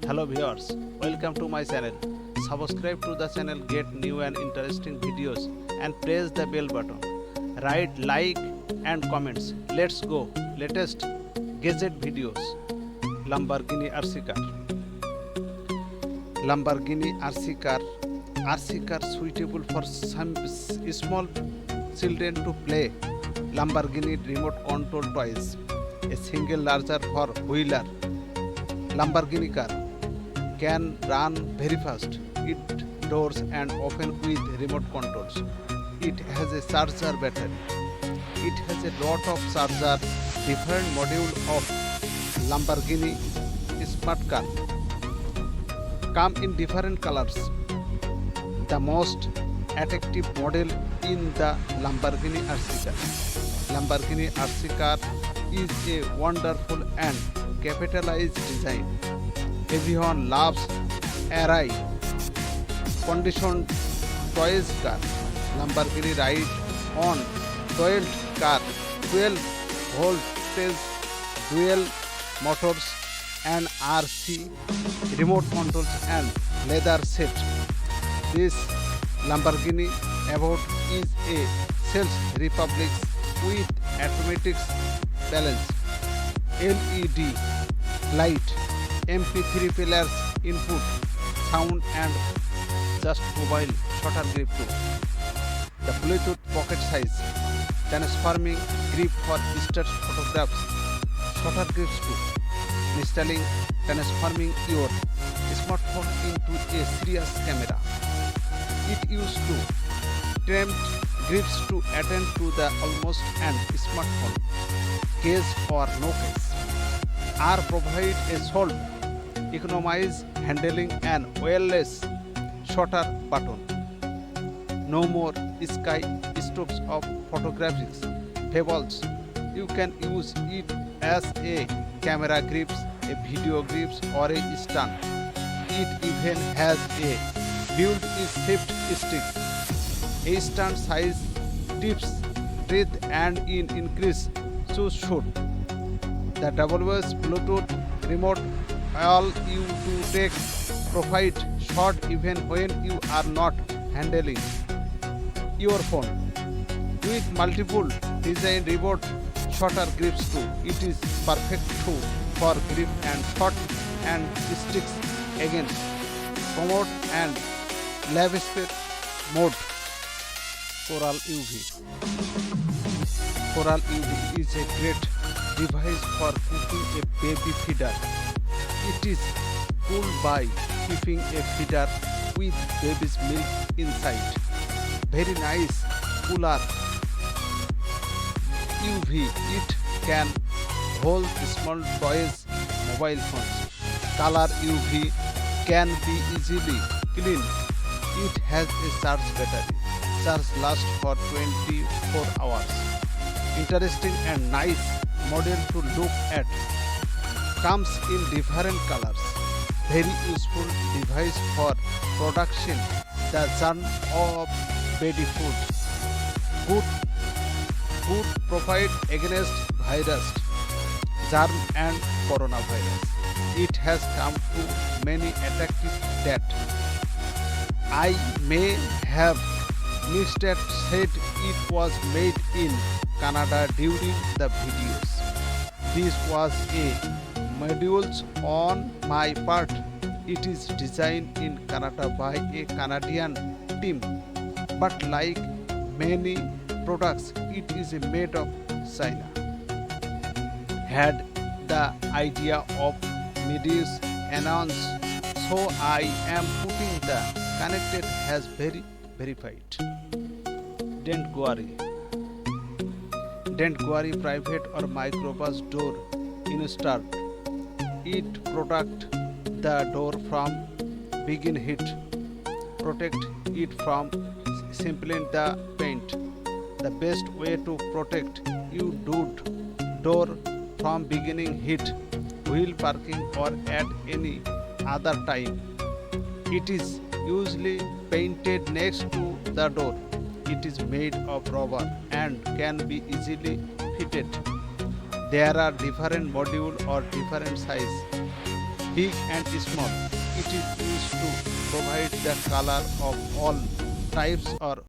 Hello viewers, welcome to my channel. Subscribe to the channel, get new and interesting videos and press the bell button. Write like and comments. Let's go. Latest gadget videos. Lamborghini RC car. Lamborghini RC car. RC car suitable for some small children to play. Lamborghini remote control toys. A single larger for wheeler. Lamborghini car can run very fast. It doors and open with remote controls. It has a charger battery. It has a lot of charger. Different module of Lamborghini smart car come in different colors. The most attractive model in the Lamborghini RC car. Lamborghini RC car is a wonderful and capitalized design. Everyone loves air conditioned toys car. Lamborghini ride on 12 car, 12 voltage dual motors and RC remote controls and leather set. This Lamborghini Aventador is a sales republic with automatic balance, LED light, MP3 players input, sound and just mobile Shuttergrip too. The Bluetooth pocket size, transforming grip for distant photographs, Shuttergrip too. Installing, transforming your smartphone into a serious camera. It used to trimmed grips to attend to the almost and smartphone case or no case. R provide a solve, economize handling and wireless shutter button. No more sky strokes of photographics fables. You can use it as a camera grips, a video grips or a stand. It even has a built-in shift stick. A stand size dips, breathe and in increase so shoot. The double-voice Bluetooth remote allow you to take profit shot even when you are not handling your phone. With multiple design remote shutter grips too, it is perfect too for grip and shot and sticks against promote and lavish mode. Coral UV. Coral UV is a great device for cooking a baby feeder. It is cool by keeping a feeder with baby's milk inside. Very nice cooler UV. It can hold small toys, mobile phones. Color UV can be easily cleaned. It has a charge battery. Charge lasts for 24 hours. Interesting and nice model to look at. Comes in different colors. Very useful device for production the germ of baby food. Good provide against virus, germ and coronavirus. It has come to many attractive that I may have Mr. said it was made in Canada during the videos. This was a modules on my part. It is designed in Canada by a Canadian team, but like many products, it is made of China. Had the idea of medias announced, so I am putting the connected has verified. Dentgoalie private or microbus door installed. It protect the door from begin heat. Protect it from simply the paint. The best way to protect you door from beginning heat, wheel parking or at any other time. It is usually painted next to the door. It is made of rubber and can be easily fitted. There are different modules or different size. big and small. It is used to provide the color of all types or